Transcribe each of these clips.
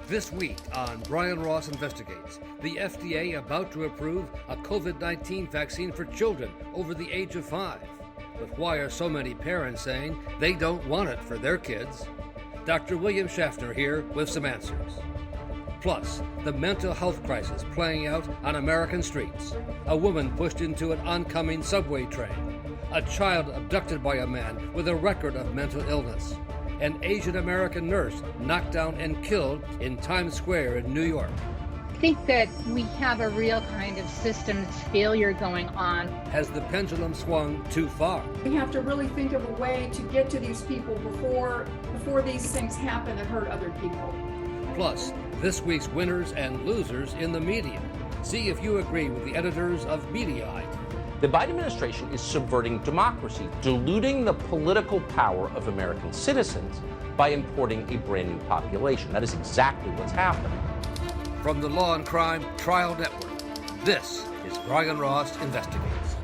This week on Brian Ross Investigates, the FDA about to approve a COVID-19 vaccine for children over the age of 5. But why are so many parents saying they don't want it for their kids? Dr. William Schaffner here with some answers. Plus, the mental health crisis playing out on American streets. A woman pushed into an oncoming subway train. A child abducted by a man with a record of mental illness. An Asian American nurse knocked down and killed in Times Square in New York. I think that we have a real kind of systems failure going on. Has the pendulum swung too far? We have to really think of a way to get to these people before these things happen that hurt other people. Plus, this week's winners and losers in the media. See if you agree with the editors of Mediaite. The Biden administration is subverting democracy, diluting the political power of American citizens by importing a brand new population. That is exactly what's happening. From the Law and Crime Trial Network, this is Brian Ross Investigates.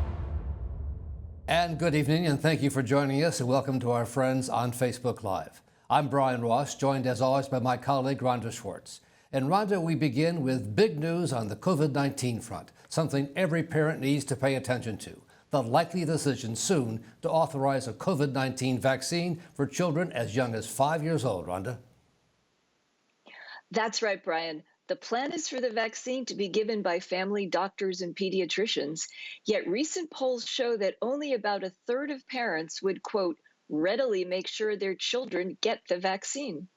And good evening, and thank you for joining us, and welcome to our friends on Facebook Live. I'm Brian Ross, joined as always by my colleague Rhonda Schwartz. And Rhonda, we begin with big news on the COVID-19 front, something every parent needs to pay attention to. The likely decision soon to authorize a COVID-19 vaccine for children as young as 5 years old. Rhonda? That's right, Brian. The plan is for the vaccine to be given by family doctors and pediatricians, yet recent polls show that only about a third of parents would, quote, readily make sure their children get the vaccine.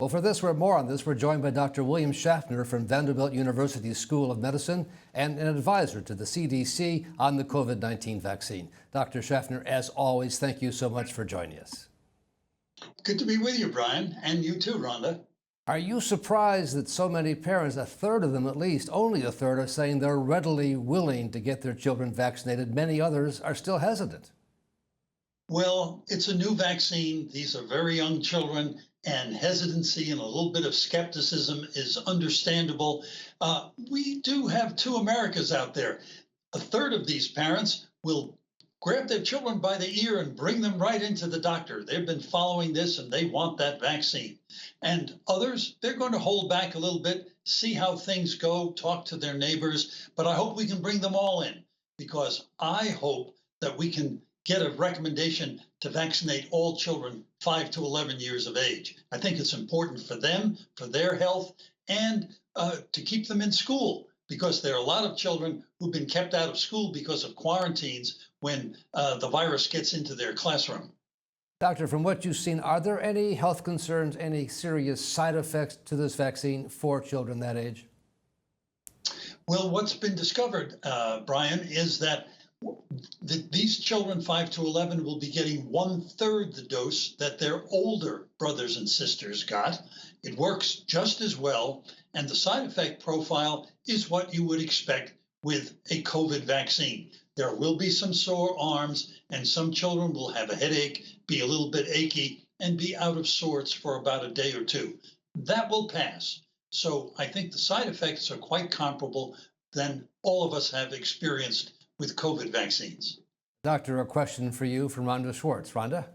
Well, for this or more on this, we're joined by Dr. William Schaffner from Vanderbilt University School of Medicine and an advisor to the CDC on the COVID-19 vaccine. Dr. Schaffner, as always, thank you so much for joining us. Good to be with you, Brian, and you too, Rhonda. Are you surprised that so many parents, a third of them at least, only a third, are saying they're readily willing to get their children vaccinated? Many others are still hesitant. Well, it's a new vaccine. These are very young children, and hesitancy and a little bit of skepticism is understandable. We do have two Americas out there. A third of these parents will grab their children by the ear and bring them right into the doctor. They've been following this and they want that vaccine. And others, they're going to hold back a little bit, see how things go, talk to their neighbors. But I hope we can bring them all in, because I hope that we can get a recommendation to vaccinate all children 5 to 11 years of age. I think it's important for them, for their health, and to keep them in school, because there are a lot of children who've been kept out of school because of quarantines when the virus gets into their classroom. Doctor, from what you've seen, are there any health concerns, any serious side effects to this vaccine for children that age? Well, what's been discovered, Brian, is that these children 5 to 11 will be getting 1/3 the dose that their older brothers and sisters got. It works just as well, and the side effect profile is what you would expect with a COVID vaccine. There will be some sore arms, and some children will have a headache, be a little bit achy, and be out of sorts for about a day or two. That will pass. So I think the side effects are quite comparable than all of us have experienced with COVID vaccines. Doctor, a question for you from Rhonda Schwartz. Rhonda?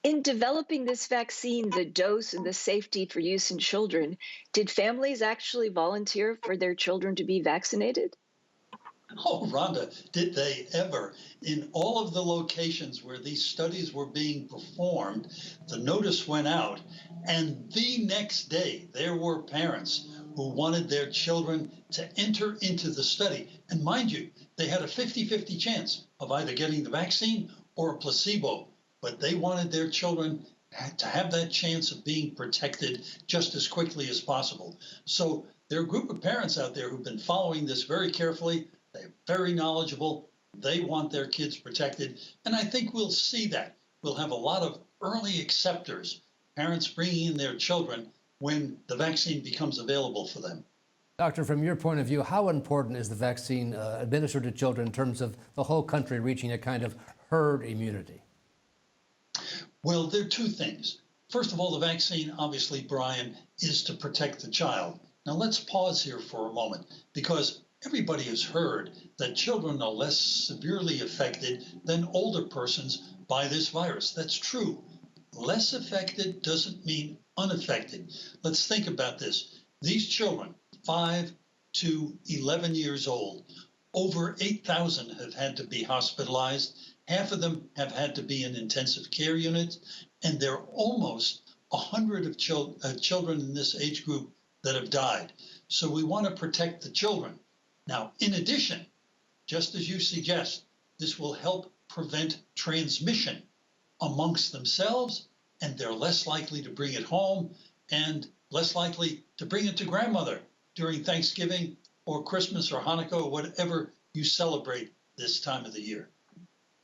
In developing this vaccine, the dose and the safety for use in children, did families actually volunteer for their children to be vaccinated? Oh, Rhonda, did they ever? In all of the locations where these studies were being performed, the notice went out, and the next day there were parents who wanted their children to enter into the study. And mind you, they had a 50-50 chance of either getting the vaccine or a placebo, but they wanted their children to have that chance of being protected just as quickly as possible. So there are a group of parents out there who've been following this very carefully. They're very knowledgeable. They want their kids protected. And I think we'll see that. We'll have a lot of early acceptors, parents bringing in their children when the vaccine becomes available for them. Doctor, from your point of view, how important is the vaccine administered to children in terms of the whole country reaching a kind of herd immunity? Well, there are two things. First of all, the vaccine, obviously, Brian, is to protect the child. Now, let's pause here for a moment, because everybody has heard that children are less severely affected than older persons by this virus. That's true. less affected doesn't mean unaffected. Let's think about this. These children, 5 to 11 years old, over 8,000 have had to be hospitalized. Half of them have had to be in intensive care units, and there are almost 100 of children in this age group that have died. So we want to protect the children. Now, in addition, just as you suggest, this will help prevent transmission amongst themselves, and they're less likely to bring it home and less likely to bring it to grandmother during Thanksgiving or Christmas or Hanukkah or whatever you celebrate this time of the year.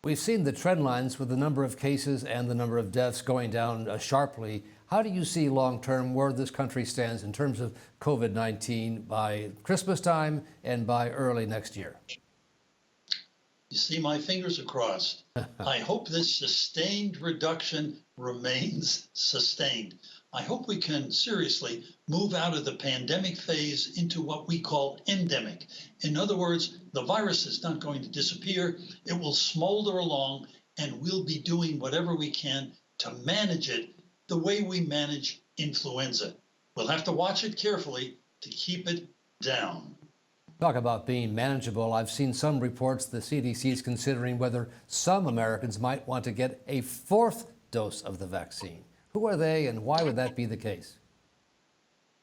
We've seen the trend lines with the number of cases and the number of deaths going down sharply. How do you see long-term where this country stands in terms of COVID-19 by Christmas time and by early next year? You see, my fingers are crossed. I hope this sustained reduction remains sustained. I hope we can seriously move out of the pandemic phase into what we call endemic. In other words, the virus is not going to disappear. It will smolder along, and we'll be doing whatever we can to manage it the way we manage influenza. We'll have to watch it carefully to keep it down. Talk about being manageable. I've seen some reports the CDC is considering whether some Americans might want to get a 4th dose of the vaccine. Who are they, and why would that be the case?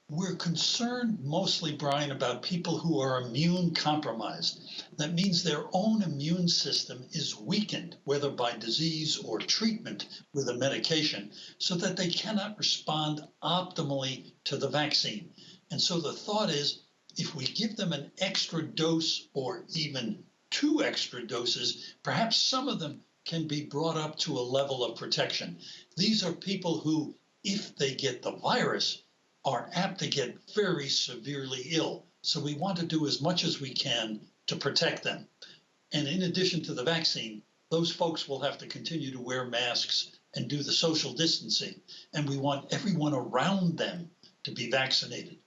We're concerned mostly, Brian, about people who are immune compromised. That means their own immune system is weakened, whether by disease or treatment with a medication, so that they cannot respond optimally to the vaccine. And so the thought is, if we give them an extra dose or even 2 extra doses, perhaps some of them can be brought up to a level of protection. These are people who, if they get the virus, are apt to get very severely ill. So we want to do as much as we can to protect them. And in addition to the vaccine, those folks will have to continue to wear masks and do the social distancing. And we want everyone around them to be vaccinated.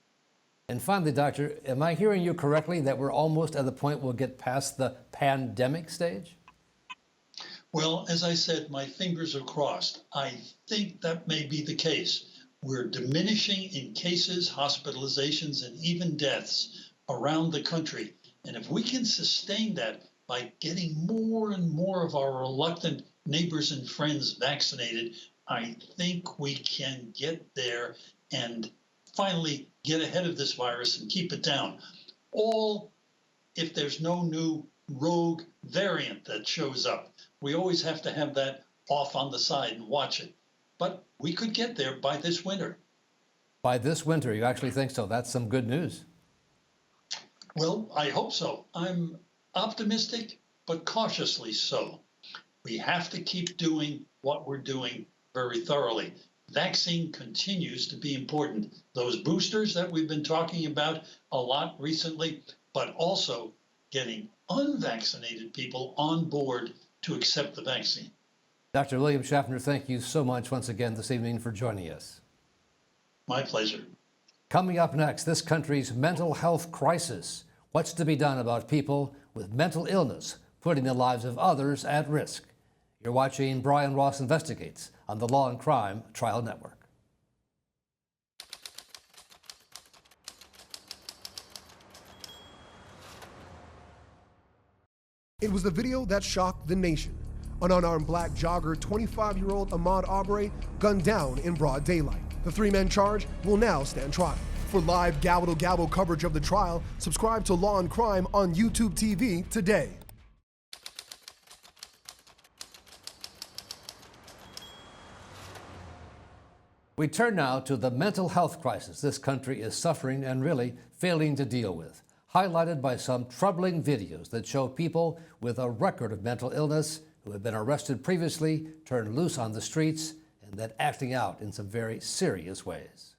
And finally, Doctor, am I hearing you correctly that we're almost at the point we'll get past the pandemic stage? Well, as I said, my fingers are crossed. I think that may be the case. We're diminishing in cases, hospitalizations, and even deaths around the country. And if we can sustain that by getting more and more of our reluctant neighbors and friends vaccinated, I think we can get there and finally get ahead of this virus and keep it down. All if there's no new rogue variant that shows up. We always have to have that off on the side and watch it. But we could get there by this winter. By this winter, you actually think so? That's some good news. Well, I hope so. I'm optimistic, but cautiously so. We have to keep doing what we're doing very thoroughly. Vaccine continues to be important. Those boosters that we've been talking about a lot recently, but also getting unvaccinated people on board to accept the vaccine. Dr. William Schaffner, thank you so much once again this evening for joining us. My pleasure. Coming up next, this country's mental health crisis. What's to be done about people with mental illness putting the lives of others at risk? You're watching Brian Ross Investigates on the Law and Crime Trial Network. It was the video that shocked the nation. An unarmed black jogger, 25-year-old Ahmaud Arbery, gunned down in broad daylight. The 3 men charged will now stand trial. For live gavel-to-gavel coverage of the trial, subscribe to Law and Crime on YouTube TV today. We turn now to the mental health crisis this country is suffering and really failing to deal with, highlighted by some troubling videos that show people with a record of mental illness who have been arrested previously, turned loose on the streets, and then acting out in some very serious ways.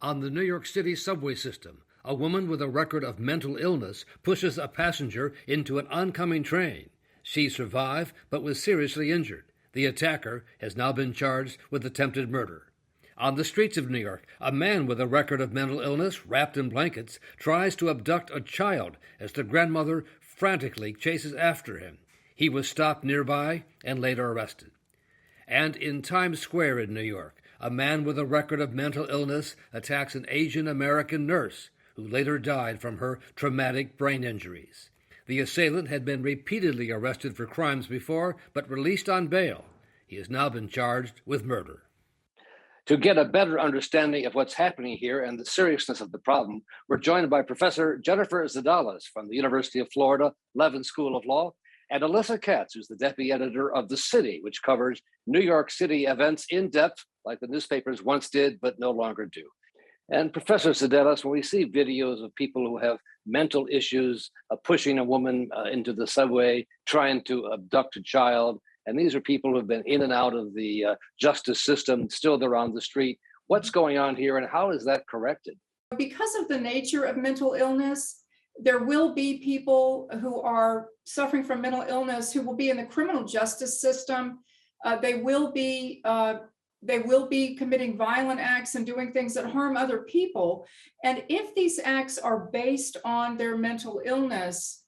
On the New York City subway system, a woman with a record of mental illness pushes a passenger into an oncoming train. She survived but was seriously injured. The attacker has now been charged with attempted murder. On the streets of New York, a man with a record of mental illness, wrapped in blankets, tries to abduct a child as the grandmother frantically chases after him. He was stopped nearby and later arrested. And in Times Square in New York, a man with a record of mental illness attacks an Asian American nurse who later died from her traumatic brain injuries. The assailant had been repeatedly arrested for crimes before, but released on bail. He has now been charged with murder. To get a better understanding of what's happening here and the seriousness of the problem, we're joined by Professor Jennifer Zedalis from the University of Florida, Levin School of Law, and Alyssa Katz, who's the deputy editor of The City, which covers New York City events in depth, like the newspapers once did, but no longer do. And Professor Zedalis, when we see videos of people who have mental issues, pushing a woman into the subway, trying to abduct a child, and these are people who have been in and out of the justice system, still they're on the street. What's going on here and how is that corrected? Because of the nature of mental illness, there will be people who are suffering from mental illness who will be in the criminal justice system. They will be committing violent acts and doing things that harm other people. And if these acts are based on their mental illness,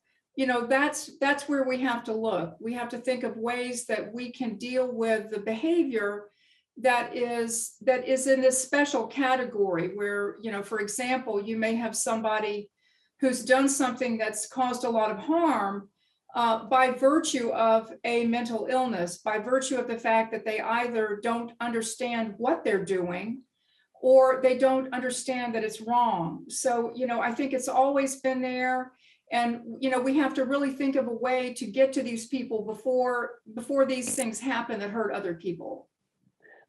that's where we have to look. We have to think of ways that we can deal with the behavior that is in this special category where, for example, you may have somebody who's done something that's caused a lot of harm by virtue of a mental illness, by virtue of the fact that they either don't understand what they're doing or they don't understand that it's wrong. So, I think it's always been there. And, we have to really think of a way to get to these people before these things happen that hurt other people.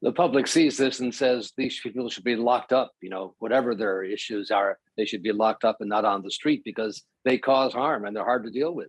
The public sees this and says these people should be locked up, whatever their issues are, they should be locked up and not on the street because they cause harm and they're hard to deal with.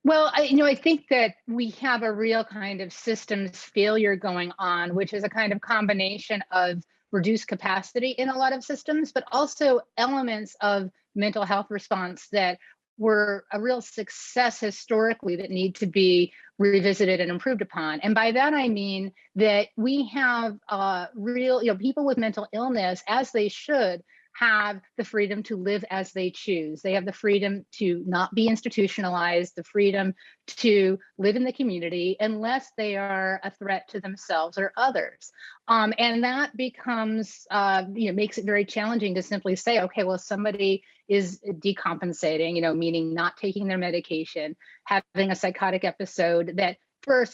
Well, I think that we have a real kind of systems failure going on, which is a kind of combination of reduced capacity in a lot of systems, but also elements of mental health response that were a real success historically that need to be revisited and improved upon. And by that, I mean that we have people with mental illness, as they should, have the freedom to live as they choose. They have the freedom to not be institutionalized, the freedom to live in the community unless they are a threat to themselves or others. And that becomes, makes it very challenging to simply say, okay, well, somebody is decompensating, meaning not taking their medication, having a psychotic episode that for a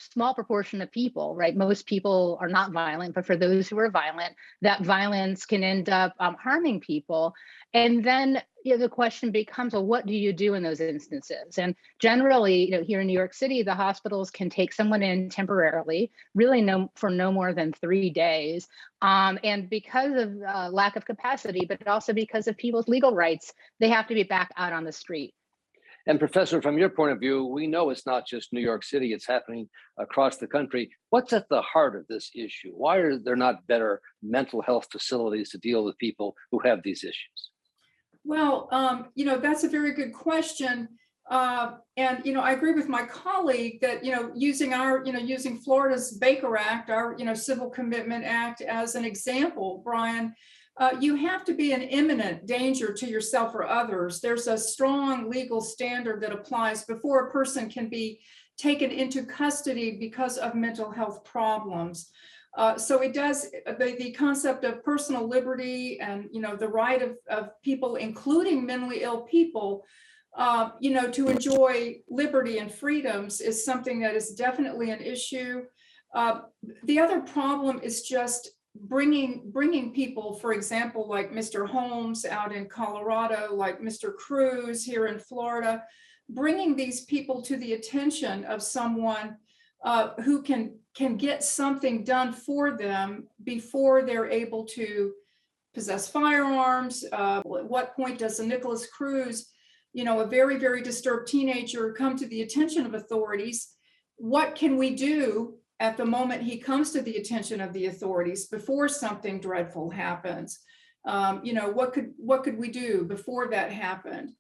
small proportion of people, right? Most people are not violent, but for those who are violent, that violence can end up harming people. And then the question becomes, well, what do you do in those instances? And generally, here in New York City, the hospitals can take someone in temporarily, really for no more than 3 days. And because of lack of capacity, but also because of people's legal rights, they have to be back out on the street. And Professor, from your point of view, we know it's not just New York City, it's happening across the country. What's at the heart of this issue? Why are there not better mental health facilities to deal with people who have these issues? Well, that's a very good question. And, I agree with my colleague that, using Florida's Baker Act, our, Civil Commitment Act as an example, Brian, you have to be an imminent danger to yourself or others. There's a strong legal standard that applies before a person can be taken into custody because of mental health problems. So it does, the concept of personal liberty and, the right of people, including mentally ill people, to enjoy liberty and freedoms is something that is definitely an issue. The other problem is just bringing people, for example, like Mr. Holmes out in Colorado, like Mr. Cruz here in Florida, bringing these people to the attention of someone who can get something done for them before they're able to possess firearms. At what point does a Nicholas Cruz, a very, very disturbed teenager, come to the attention of authorities? What can we do at the moment he comes to the attention of the authorities before something dreadful happens? What could we do before that happened?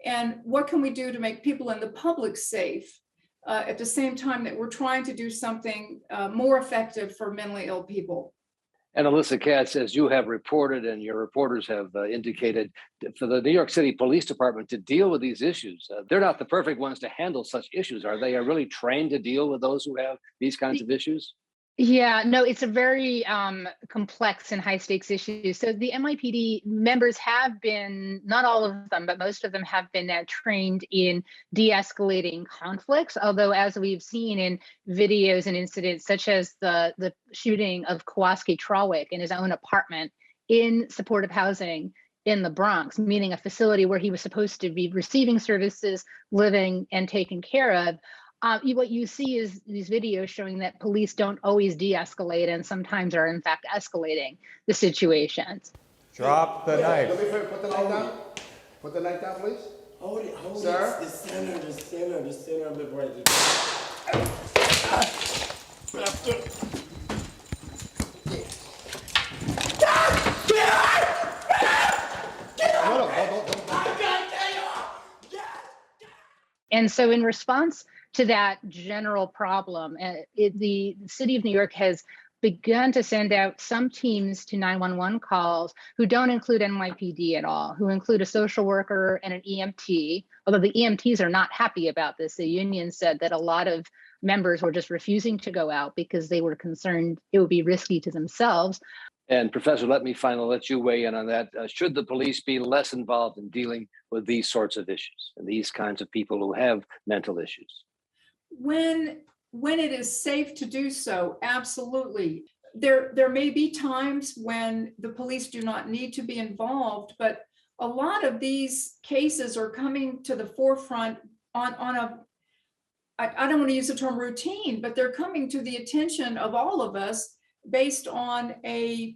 And what can we do to make people in the public safe at the same time that we're trying to do something more effective for mentally ill people? And Alyssa Katz, as you have reported and your reporters have indicated, for the New York City Police Department to deal with these issues, they're not the perfect ones to handle such issues. Are they really trained to deal with those who have these kinds of issues? Yeah, no, it's a very complex and high stakes issue. So the NYPD members have been, not all of them, but most of them have been trained in de-escalating conflicts. Although, as we've seen in videos and incidents such as the shooting of Kowalski Trawick in his own apartment in supportive housing in the Bronx, meaning a facility where he was supposed to be receiving services, living, and taken care of. What you see is these videos showing that police don't always de-escalate and sometimes are in fact escalating the situations. Drop the knife. Let me put the knife down. Put the knife down, please. Hold it, Sir? The center of it right And so in response to that general problem, the city of New York has begun to send out some teams to 911 calls who don't include NYPD at all, who include a social worker and an EMT, although the EMTs are not happy about this. The union said that a lot of members were just refusing to go out because they were concerned it would be risky to themselves. And Professor, let me finally let you weigh in on that. Should the police be less involved in dealing with these sorts of issues and these kinds of people who have mental issues? When it is safe to do so, absolutely. There may be times when the police do not need to be involved, but a lot of these cases are coming to the forefront on a, I don't want to use the term routine, but they're coming to the attention of all of us based on an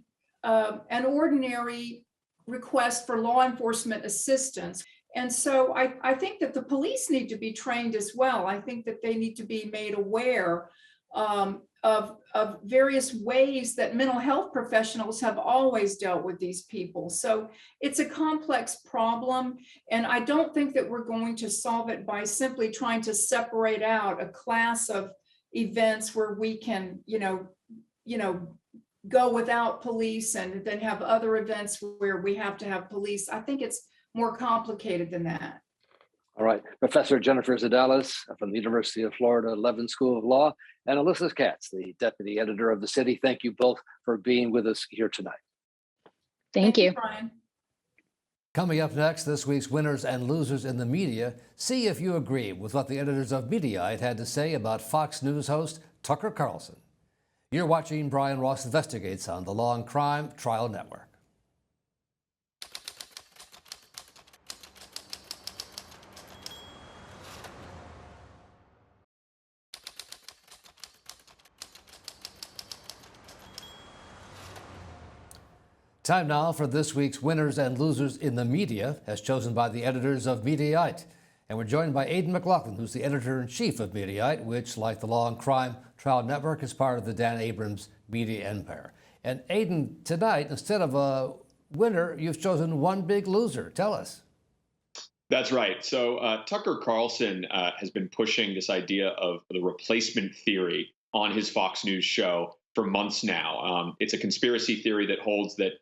ordinary request for law enforcement assistance. And so I think that the police need to be trained as well. I think that they need to be made aware of various ways that mental health professionals have always dealt with these people. So it's a complex problem. And I don't think that we're going to solve it by simply trying to separate out a class of events where we can, go without police and then have other events where we have to have police. I think it's more complicated than that. All right. Professor Jennifer Zedalis from the University of Florida Levin School of Law, and Alyssa Katz, the deputy editor of The City. Thank you both for being with us here tonight. Thank you. Brian. Coming up next, this week's winners and losers in the media. See if you agree with what the editors of Mediaite had to say about Fox News host Tucker Carlson. You're watching Brian Ross Investigates on the Law and Crime Trial Network. Time now for this week's winners and losers in the media, as chosen by the editors of Mediaite. And we're joined by Aidan McLaughlin, who's the editor-in-chief of Mediaite, which, like the Law and Crime Trial Network, is part of the Dan Abrams media empire. And Aidan, tonight, instead of a winner, you've chosen one big loser. Tell us. That's right. So Tucker Carlson has been pushing this idea of the replacement theory on his Fox News show for months now. It's a conspiracy theory that holds that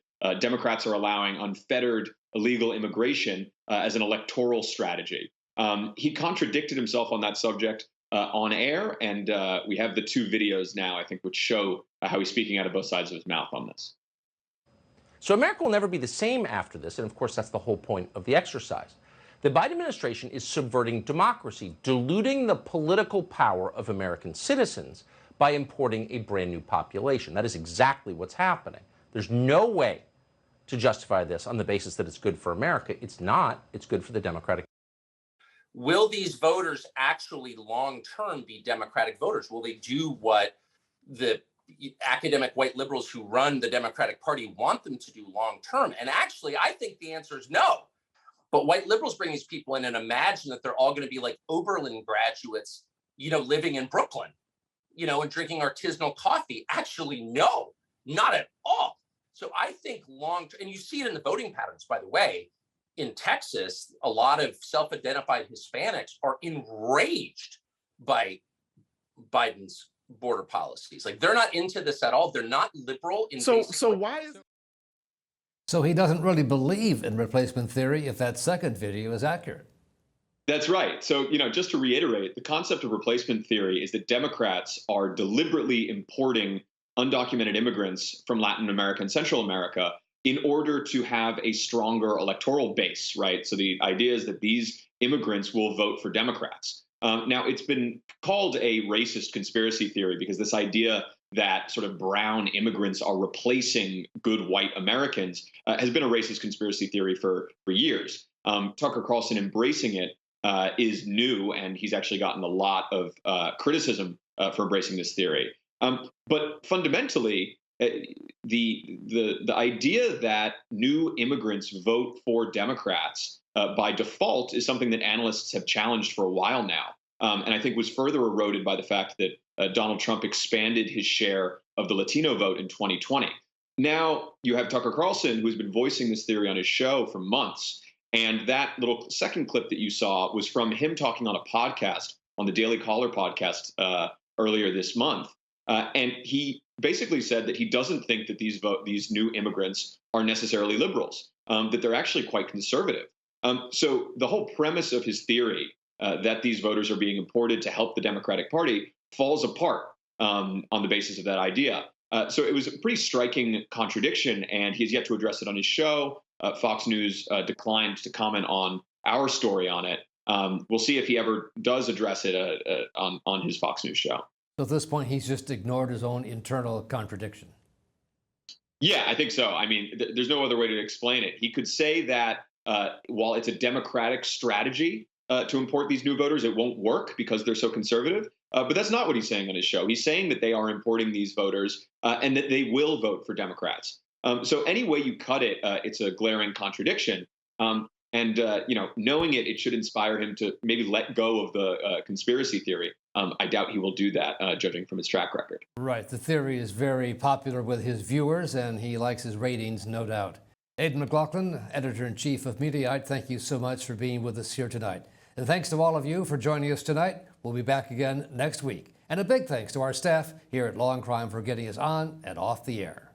Democrats are allowing unfettered illegal immigration as an electoral strategy. He contradicted himself on that subject on air, and we have the two videos now, I think, which show how he's speaking out of both sides of his mouth on this. So America will never be the same after this, and of course that's the whole point of the exercise. The Biden administration is subverting democracy, diluting the political power of American citizens by importing a brand new population. That is exactly what's happening. There's no way to justify this on the basis that it's good for America. It's not. It's good for the Democratic. Will these voters actually long-term be Democratic voters? Will they do what the academic white liberals who run the Democratic Party want them to do long-term? And actually, I think the answer is no. But white liberals bring these people in and imagine that they're all going to be like Oberlin graduates, living in Brooklyn, and drinking artisanal coffee. Actually, no, not at all. So I think and you see it in the voting patterns, by the way. In Texas, a lot of self-identified Hispanics are enraged by Biden's border policies. Like, they're not into this at all. They're not liberal in So basically- why is So he doesn't really believe in replacement theory if that second video is accurate. That's right. So, just to reiterate, the concept of replacement theory is that Democrats are deliberately importing undocumented immigrants from Latin America and Central America in order to have a stronger electoral base, right? So the idea is that these immigrants will vote for Democrats. Now, it's been called a racist conspiracy theory because this idea that sort of brown immigrants are replacing good white Americans has been a racist conspiracy theory for years. Tucker Carlson embracing it is new, and he's actually gotten a lot of criticism for embracing this theory. But fundamentally, the idea that new immigrants vote for Democrats by default is something that analysts have challenged for a while now, and I think was further eroded by the fact that Donald Trump expanded his share of the Latino vote in 2020. Now you have Tucker Carlson, who's been voicing this theory on his show for months. And that little second clip that you saw was from him talking on a podcast, on the Daily Caller podcast earlier this month. And he basically said that he doesn't think that these new immigrants are necessarily liberals, that they're actually quite conservative. So the whole premise of his theory that these voters are being imported to help the Democratic Party falls apart on the basis of that idea. So it was a pretty striking contradiction, and he's yet to address it on his show. Fox News declined to comment on our story on it. We'll see if he ever does address it on his Fox News show. So at this point, he's just ignored his own internal contradiction. Yeah, I think so. I mean, there's no other way to explain it. He could say that while it's a Democratic strategy to import these new voters, it won't work because they're so conservative. But that's not what he's saying on his show. He's saying that they are importing these voters and that they will vote for Democrats. So any way you cut it, it's a glaring contradiction. And knowing it, it should inspire him to maybe let go of the conspiracy theory. I doubt he will do that, judging from his track record. Right. The theory is very popular with his viewers, and he likes his ratings, no doubt. Aidan McLaughlin, Editor-in-Chief of Mediaite, thank you so much for being with us here tonight. And thanks to all of you for joining us tonight. We'll be back again next week. And a big thanks to our staff here at Law&Crime for getting us on and off the air.